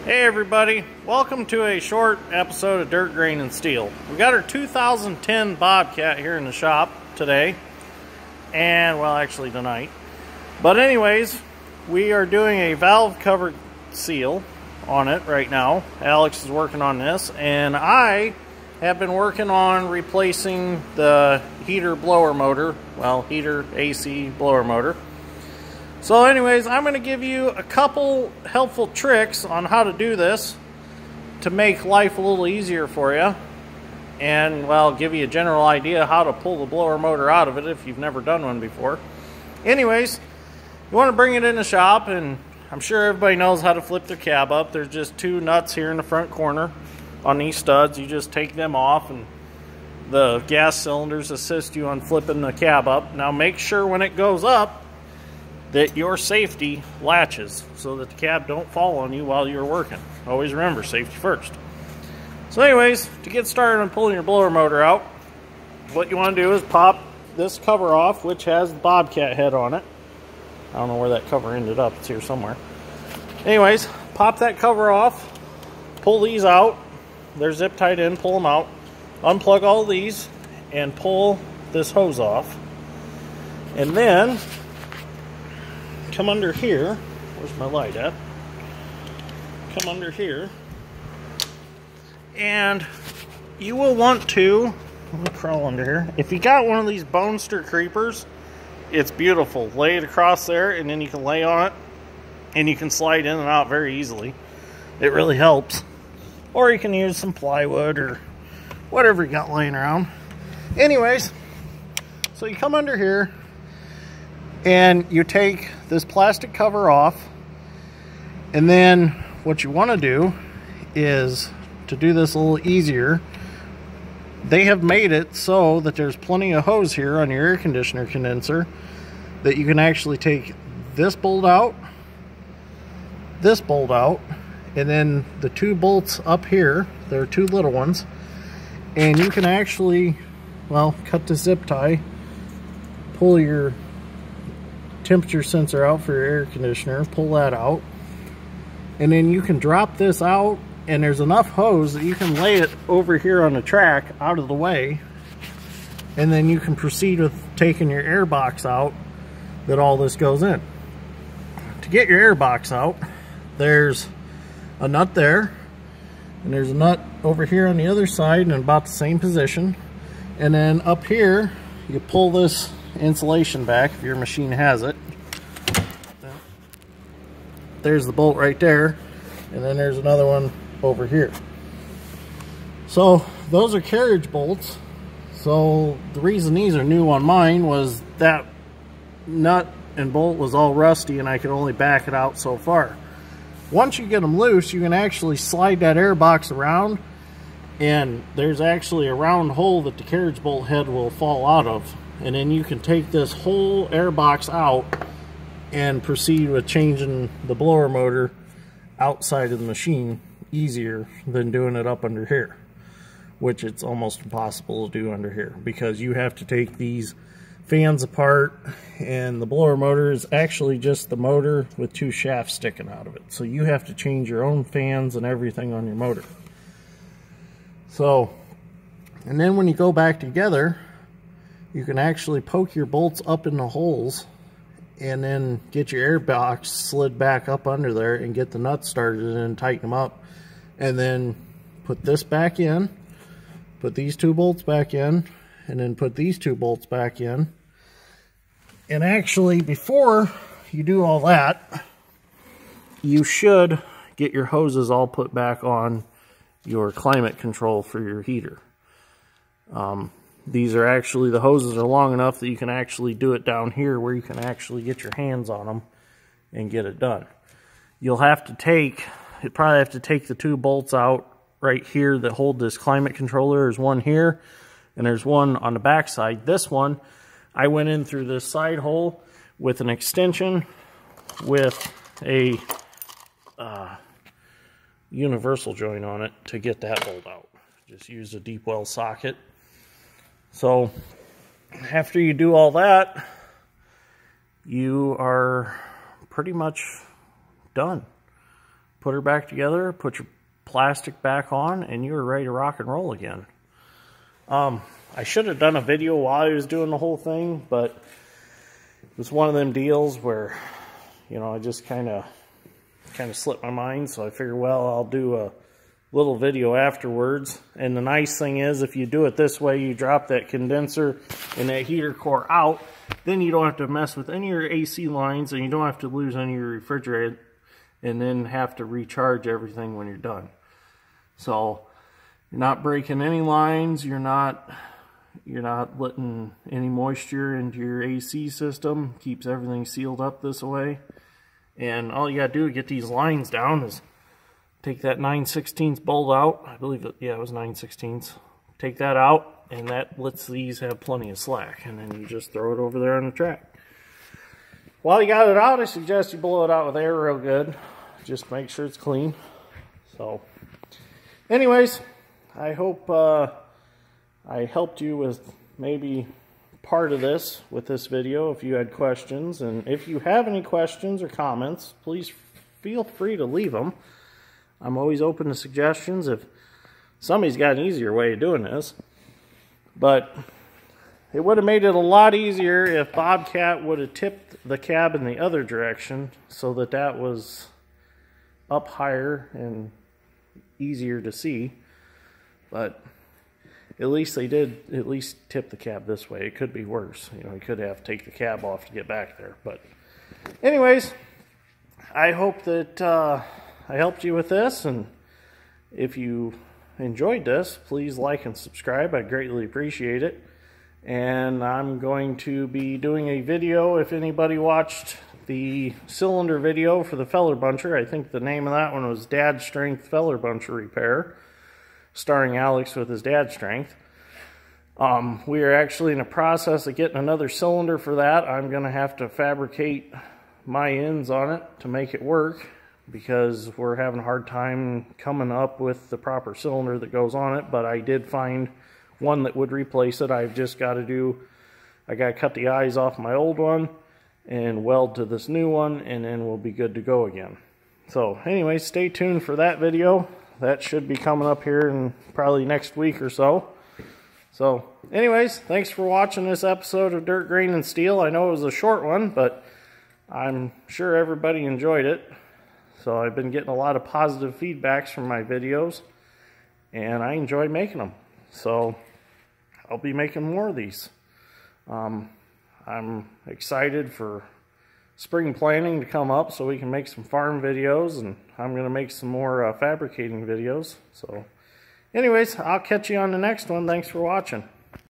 Hey everybody, welcome to a short episode of Dirt, Grain, and Steel. We got our 2010 Bobcat here in the shop today, and well actually tonight. But anyways, we are doing a valve cover seal on it right now. Alex is working on this, and I have been working on replacing the heater blower motor, well, heater AC blower motor. So anyways, I'm going to give you a couple helpful tricks on how to do this to make life a little easier for you. And, well, give you a general idea how to pull the blower motor out of it if you've never done one before. Anyways, you want to bring it in the shop, and I'm sure everybody knows how to flip their cab up. There's just two nuts here in the front corner on these studs. You just take them off, and the gas cylinders assist you on flipping the cab up. Now make sure when it goes up that your safety latches so that the cab don't fall on you while you're working. Always remember, safety first. So anyways, to get started on pulling your blower motor out, what you want to do is pop this cover off, which has the Bobcat head on it. I don't know where that cover ended up. It's here somewhere. Anyways, pop that cover off, pull these out. They're zip tied in, pull them out. Unplug all these and pull this hose off. And then come under here. Where's my light at? Come under here. And you will want to, let me crawl under here. If you got one of these Bonester creepers, it's beautiful. Lay it across there, and then you can lay on it, and you can slide in and out very easily. It really helps. Or you can use some plywood or whatever you got laying around. Anyways, so you come under here, and you take this plastic cover off, and then what you want to do is, to do this a little easier, they have made it so that there's plenty of hose here on your air conditioner condenser that you can actually take this bolt out, and then the two bolts up here, there are two little ones, and you can actually, well, cut the zip tie, pull your temperature sensor out for your air conditioner, pull that out, and then you can drop this out, and there's enough hose that you can lay it over here on the track out of the way, and then you can proceed with taking your air box out that all this goes in. To get your air box out, there's a nut there, and there's a nut over here on the other side in about the same position, and then up here you pull this insulation back if your machine has it. There's the bolt right there, and then there's another one over here. So those are carriage bolts. So the reason these are new on mine was that nut and bolt was all rusty and I could only back it out so far. Once you get them loose, you can actually slide that air box around, and there's actually a round hole that the carriage bolt head will fall out of. And then you can take this whole air box out and proceed with changing the blower motor outside of the machine easier than doing it up under here, which it's almost impossible to do under here because you have to take these fans apart, and the blower motor is actually just the motor with two shafts sticking out of it. So you have to change your own fans and everything on your motor. So, and then when you go back together, you can actually poke your bolts up in the holes and then get your air box slid back up under there and get the nuts started and tighten them up. And then put this back in, put these two bolts back in, and then put these two bolts back in. And actually, before you do all that, you should get your hoses all put back on your climate control for your heater. These are actually, the hoses are long enough that you can actually do it down here where you can actually get your hands on them and get it done. You'll have to take, you probably have to take the two bolts out right here that hold this climate controller. There's one here and there's one on the back side. This one, I went in through this side hole with an extension with a universal joint on it to get that bolt out. Just use a deep well socket. So after you do all that, you are pretty much done. put her back together, put your plastic back on, and you're ready to rock and roll again. I should have done a video while I was doing the whole thing, but it was one of them deals where, you know, I just kind of slipped my mind, so I figured, well, I'll do a little video afterwards. And the nice thing is, if you do it this way, you drop that condenser and that heater core out, then you don't have to mess with any of your AC lines, and you don't have to lose any of your refrigerant, and then have to recharge everything when you're done. So you're not breaking any lines, you're not letting any moisture into your AC system. Keeps everything sealed up this way. And all you gotta do to get these lines down is take that 9/16 bolt out. I believe it, yeah, it was 9/16. Take that out, and that lets these have plenty of slack. And then you just throw it over there on the track. While you got it out, I suggest you blow it out with air real good. Just make sure it's clean. So, anyways, I hope I helped you with maybe part of this with this video if you had questions. And if you have any questions or comments, please feel free to leave them. I'm always open to suggestions if somebody's got an easier way of doing this. But it would have made it a lot easier if Bobcat would have tipped the cab in the other direction so that that was up higher and easier to see. But at least they did at least tip the cab this way. It could be worse. You know, you could have to take the cab off to get back there. But anyways, I hope that I helped you with this. And if you enjoyed this, please like and subscribe. I'd greatly appreciate it. And I'm going to be doing a video. If anybody watched the cylinder video for the Feller Buncher, I think the name of that one was Dad Strength Feller Buncher Repair, starring Alex with his dad strength. We are actually in the process of getting another cylinder for that. I'm going to have to fabricate my ends on it to make it work, because we're having a hard time coming up with the proper cylinder that goes on it. But I did find one that would replace it. I've just got to cut the eyes off my old one and weld to this new one, and then we'll be good to go again. So anyway, stay tuned for that video. That should be coming up here in probably next week or so. So anyways, thanks for watching this episode of Dirt, Grain, and Steel. I know it was a short one, but I'm sure everybody enjoyed it. So I've been getting a lot of positive feedbacks from my videos, and I enjoy making them. So I'll be making more of these. I'm excited for spring planting to come up so we can make some farm videos, and I'm going to make some more fabricating videos. So anyways, I'll catch you on the next one. Thanks for watching.